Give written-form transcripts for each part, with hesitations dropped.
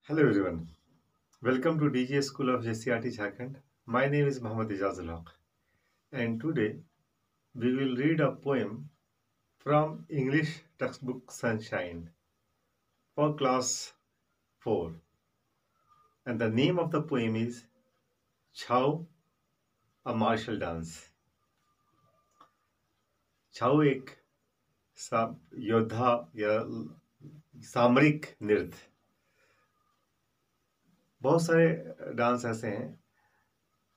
Hello everyone. Welcome to DJ School of JCRT Jharkhand. My name is Mohammad Ijazul Haq, and today we will read a poem from English textbook Sunshine for class 4. And the name of the poem is Chhau a martial dance. छाऊ एक योद्धा या सामरिक नृत्य। बहुत सारे dance ऐसे हैं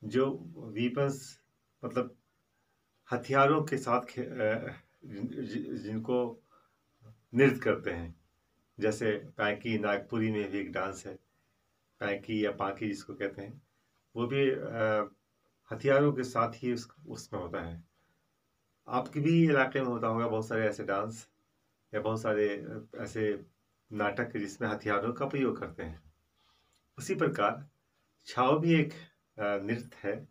जो वीपन्स मतलब हथियारों के साथ जिनको नृत्य करते हैं, जैसे पैंकी नागपुरी में भी एक डांस है, पैंकी या पांकी जिसको कहते हैं, वो भी हथियारों के साथ ही उसमें होता है। आपके भी इलाके में होता होगा बहुत सारे ऐसे डांस या बहुत सारे ऐसे नाटक जिसमें हथियारों का प्रयोग करते हैं। उसी प्रकार छाऊ भी एक नृत्य है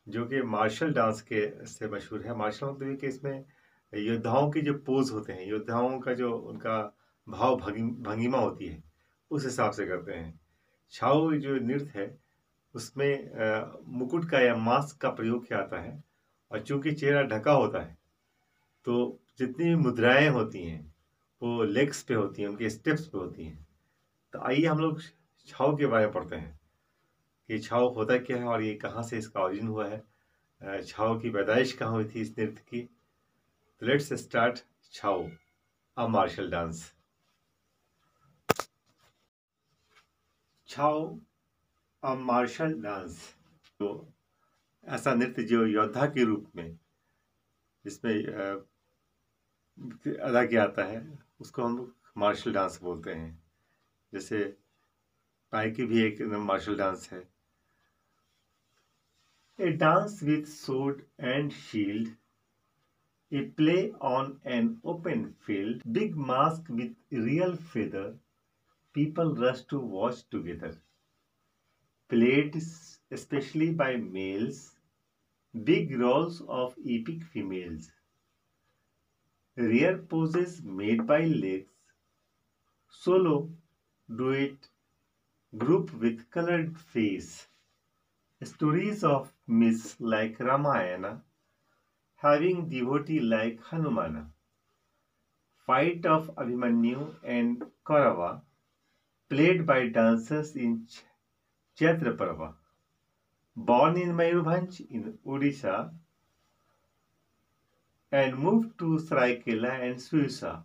जो कि मार्शल डांस के से मशहूर है। मार्शल मतलब कि इसमें योद्धाओं के जो पोज होते हैं, योद्धाओं का जो उनका भाव भंगिमा होती है, उस हिसाब से करते हैं। छाऊ जो नृत्य है उसमें मुकुट का या मास्क का प्रयोग किया जाता है, और चूंकि चेहरा ढका होता है तो जितनी भी मुद्राएं होती हैं वो लेग्स पे होती हैं, उनके स्टेप्स पे होती हैं। तो आइए हम लोग छाऊ के बारे में पढ़ते हैं कि छाऊ होता क्या है और ये कहाँ से इसका ओरिजिन हुआ है, छाऊ की पैदाइश कहाँ हुई थी इस नृत्य की। तो let's start Chhau a martial dance. Chhau a martial dance तो ऐसा नृत्य जो योद्धा के रूप में जिसमें अदा किया जाता है उसको हम मार्शल डांस बोलते हैं। जैसे पाइकी भी एक मार्शल डांस है। A dance with sword and shield, a play on an open field, big mask with real feather, people rush to watch together. Played especially by males, big roles of epic females. Rare poses made by legs, solo, duet, group with colored face. Stories of myths like Ramayana, having devotee like Hanumana. Fight of Abhimanyu and Kaurava, played by dancers in Chaitra Parva. Born in Mayurbhanj in Odisha and moved to Saraikela and Suisa.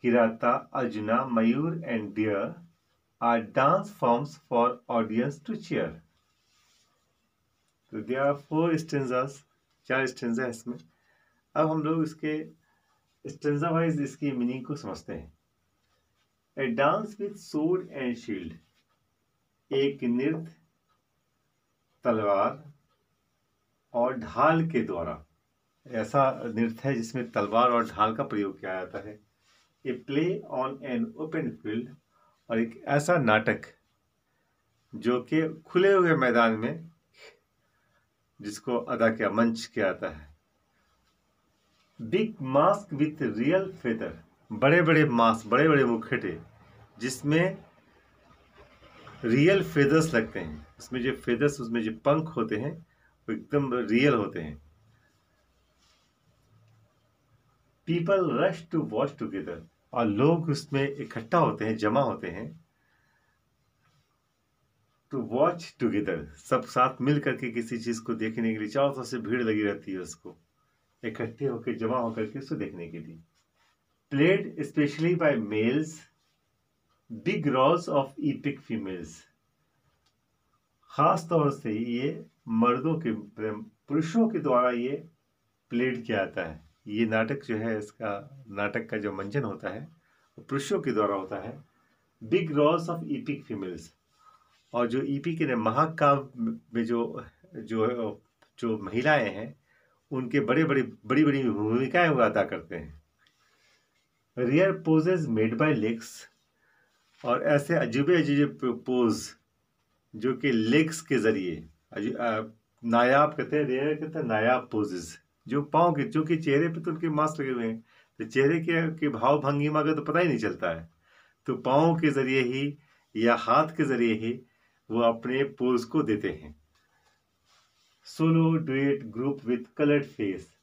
Kirata, Arjuna, Mayur and Deer are dance forms for audience to cheer. तो there are 4 stanzas, 4 stanza इसमें। अब हम लोग इसके stanza wise इसकी meaning को समझते हैं। A dance with sword and shield, एक नृत्य तलवार और ढाल के द्वारा, ऐसा नृत्य है जिसमें तलवार और ढाल का प्रयोग किया जाता है। A play on an open field, और एक ऐसा नाटक जो कि खुले हुए मैदान में जिसको अदा किया मंच किया जाता है। Big mask with real feather, बड़े बड़े मास्क, बड़े बड़े मुखटे जिसमें रियल फेदर्स लगते हैं। उसमें जो फेदर्स, उसमें जो पंख होते हैं वो एकदम रियल होते हैं। People rush to watch together, और लोग उसमें इकट्ठा होते हैं, जमा होते हैं। टू वॉच टुगेदर, सब साथ मिल करके किसी चीज को देखने के लिए चारों तरफ से भीड़ लगी रहती है, उसको इकट्ठे होकर जमा होकर के उसको देखने के लिए। Played specially by males, big roles of epic females, खास तौर से ये मर्दों के, पुरुषों के द्वारा ये प्लेड किया जाता है। ये नाटक जो है, इसका नाटक का जो मंचन होता है वो पुरुषों के द्वारा होता है। Big roles of epic females, और जो ईपी के महाकाव्य में जो जो जो महिलाएं हैं उनके बड़ी बड़ी भूमिकाएं वो अदा करते हैं। Rare poses made by legs, और ऐसे अजूबे अजूबे पोज जो कि लेग्स के जरिए, नायाब कहते हैं, रेयर कहते हैं नायाब पोजेज, जो पाँव के, जो कि चेहरे पे तो उनके मास्क लगे हुए हैं, तो चेहरे के भाव भंगिमा का तो पता ही नहीं चलता है। तो पाँव के जरिए ही या हाथ के जरिए ही वो अपने पोज को देते हैं। Solo, duet, group with coloured face.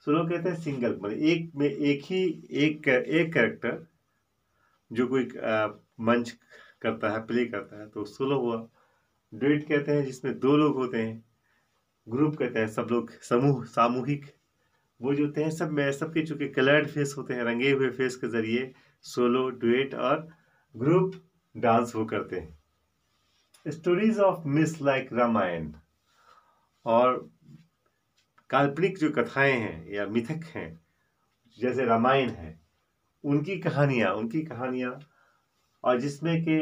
Solo कहते हैं सिंगल, मतलब एक में एक कैरेक्टर जो कोई मंच करता है, प्ले करता है, तो सोलो हुआ। डुएट कहते हैं जिसमें दो लोग होते हैं। ग्रुप कहते हैं सब लोग, समूह, सामूहिक वो जो होते हैं, सब में सबके चूंकि कलर्ड फेस होते हैं, रंगे हुए फेस के जरिए सोलो, डुएट और ग्रुप डांस वो करते हैं। Stories of myths like Ramayana, और काल्पनिक जो कथाएं हैं या मिथक हैं जैसे रामायण है, उनकी कहानियां, और जिसमें के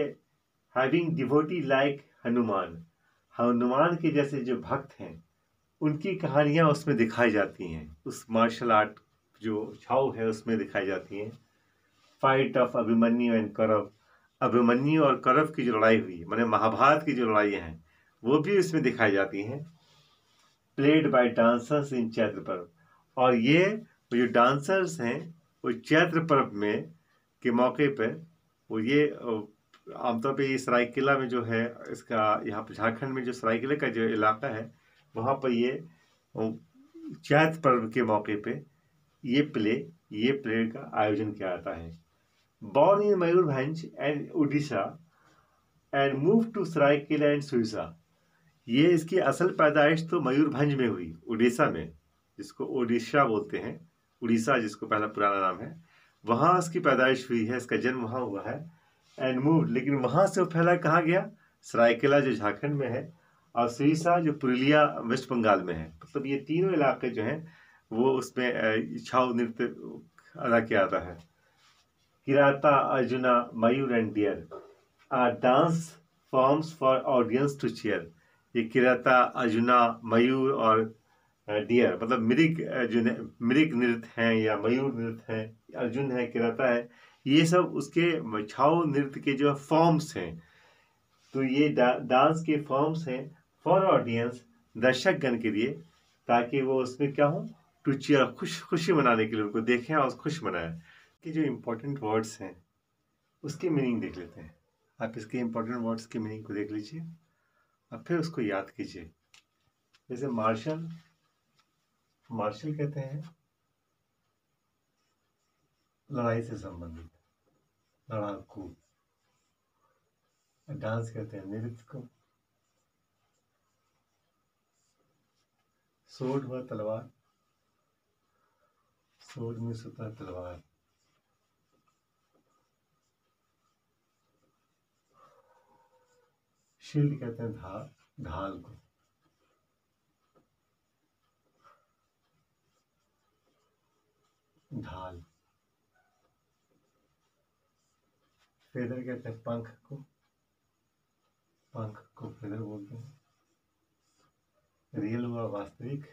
हैविंग डिवोटी लाइक हनुमान के जैसे जो भक्त हैं उनकी कहानियां उसमें दिखाई जाती हैं, उस मार्शल आर्ट जो छाव है उसमें दिखाई जाती हैं। Fight of Abhimanyu and Kaurava, Abhimanyu और कौरव की जो लड़ाई हुई, माने महाभारत की जो लड़ाई हैं, वो भी इसमें दिखाई जाती हैं। प्लेड बाय डांसर्स इन चैत्र पर्व, और ये जो डांसर्स हैं वो चैत्र पर्व में के मौके पर वो ये आमतौर पे ये सरायकेला में जो है, इसका यहाँ पर झारखंड में जो सरायकेला का जो इलाका है वहाँ पर ये चैत्र पर्व के मौके पे ये प्ले का आयोजन किया जाता है। Born in Mayurbhanj and Orissa and move to Seraikela and Sursa, ये इसकी असल पैदाइश तो मयूरभंज में हुई, उड़ीसा में, जिसको ओडिशा बोलते हैं, उड़ीसा जिसको पहला पुराना नाम है, वहाँ इसकी पैदाइश हुई है, इसका जन्म वहाँ हुआ है। एंड मूव, लेकिन वहाँ से वो फैला कहाँ गया, सरायकेला जो झारखंड में है और सिरसा जो पुरुलिया वेस्ट बंगाल में है। मतलब ये तीनों इलाके जो हैं वो उसमें छाव नृत्य अदा किया जाता है। Kirata, Arjuna, mayur and deer are dance forms for audience to cheer. ये किराता, अर्जुना, मयूर और डियर मतलब मृग, जो मृग नृत्य हैं या मयूर नृत्य हैं, अर्जुन है, किराता है, ये सब उसके छाव नृत्य के जो फॉर्म्स हैं। तो ये डांस के फॉर्म्स हैं फॉर ऑडियंस, दर्शक गण के लिए, ताकि वो उसमें क्या हो, टू चीयर, खुशी मनाने के लिए, उनको देखें और खुश मनाएं। कि जो इम्पोर्टेंट वर्ड्स हैं उसकी मीनिंग देख लेते हैं। आप इसके इम्पोर्टेंट वर्ड्स की मीनिंग को देख लीजिए और फिर उसको याद कीजिए। जैसे मार्शल कहते हैं लड़ाई से संबंधित, लड़ाकू। डांस कहते हैं नृत्य को। सोड हुआ तलवार, सोड में होता तलवार। शील्ड कहते हैं ढाल को। ढाल। फेदर कहते हैं पंख को फेदर बोलते हैं। रियल हुआ वास्तविक,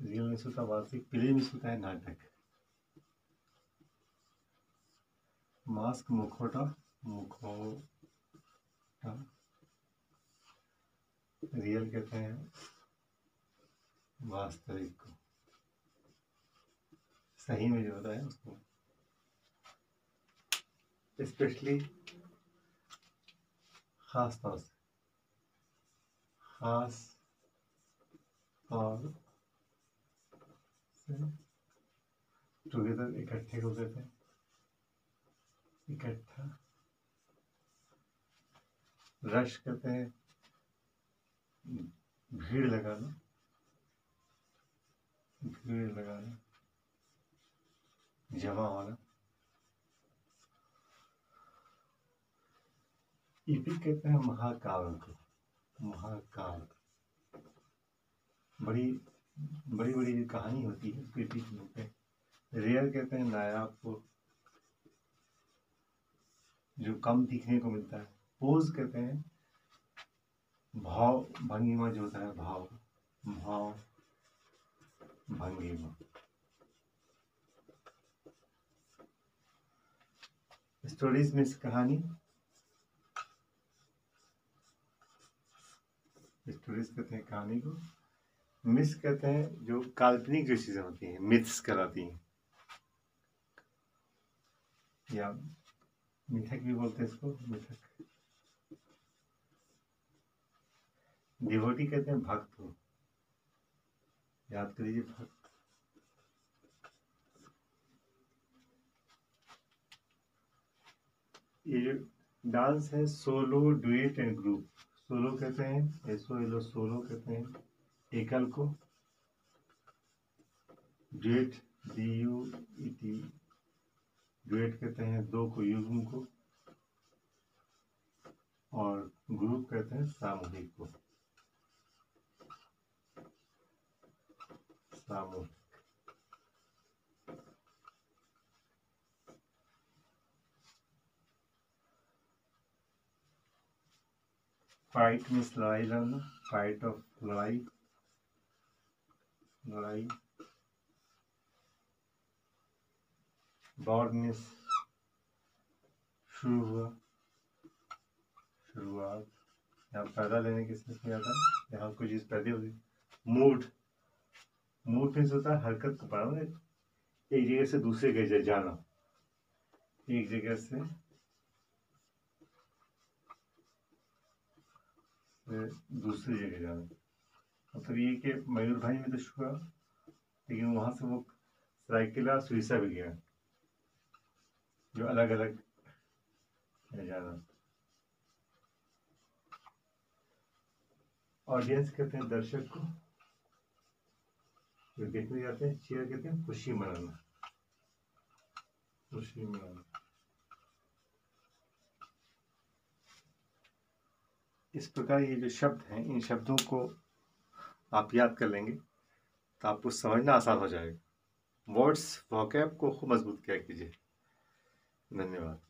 रियल में होता वास्तविक, प्ले में होता है नाटक। मास्क मुखौटा रियल कहते हैं वास्तविक को, सही में जो होता है उसको। स्पेशली खास तौर से टुगेदर, इकट्ठे हो गए थे, इकट्ठा। रश कहते हैं भीड़ लगाना, जमा होना। इपिक कहते हैं महाकाव्य को, बड़ी बड़ी कहानी होती है उसको इपिक बोलते हैं। रेयर कहते हैं नायाब को, जो कम दिखने को मिलता है। पोज कहते हैं भाव भंगिमा जो होता है, भाव भंगिमा। स्टोरीज में कहानी, स्टोरीज कहते हैं कहानी को। मिस कहते हैं जो काल्पनिक जो चीजें होती हैं, मिथ्स कहलाती हैं। या मिथक भी बोलते हैं इसको, मिथक। डिवोटी कहते हैं भक्त को, याद करिए भक्त। ये जो डांस है solo, duet and group. Solo कहते हैं SOLO, सोलो कहते हैं एकल को। डुएट DUET, डुएट कहते हैं दो को, युग्म को। और ग्रुप कहते हैं सामूहिक को, सामूहिक। फाइट मीन्स लड़ाई लड़ना, फाइट ऑफ लड़ाई, लड़ाई। बॉर्न मीन्स शुरू हुआ, शुरुआत। यहाँ पैदा लेने के सेंस में आता है, यहाँ कोई चीज़ पैदा होगी। मूड, मूड मीन्स होता है हरकत को पढ़ना, एक जगह से दूसरे जगह जाना, एक जगह से दूसरी जगह जाना। मतलब ये कि मयूर भाई में तो छुआ, लेकिन वहां से वो सरायकेला सुरसा भी गया, जो अलग अलग जाना। ऑडियंस कहते हैं दर्शक को, जो देखने जाते हैं। चीयर कहते हैं खुशी मनाना, खुशी मनाना। इस प्रकार ये जो शब्द हैं, इन शब्दों को आप याद कर लेंगे तो आपको समझना आसान हो जाएगा। वर्ड्स वोकैब को खूब मजबूत किया कीजिए। धन्यवाद।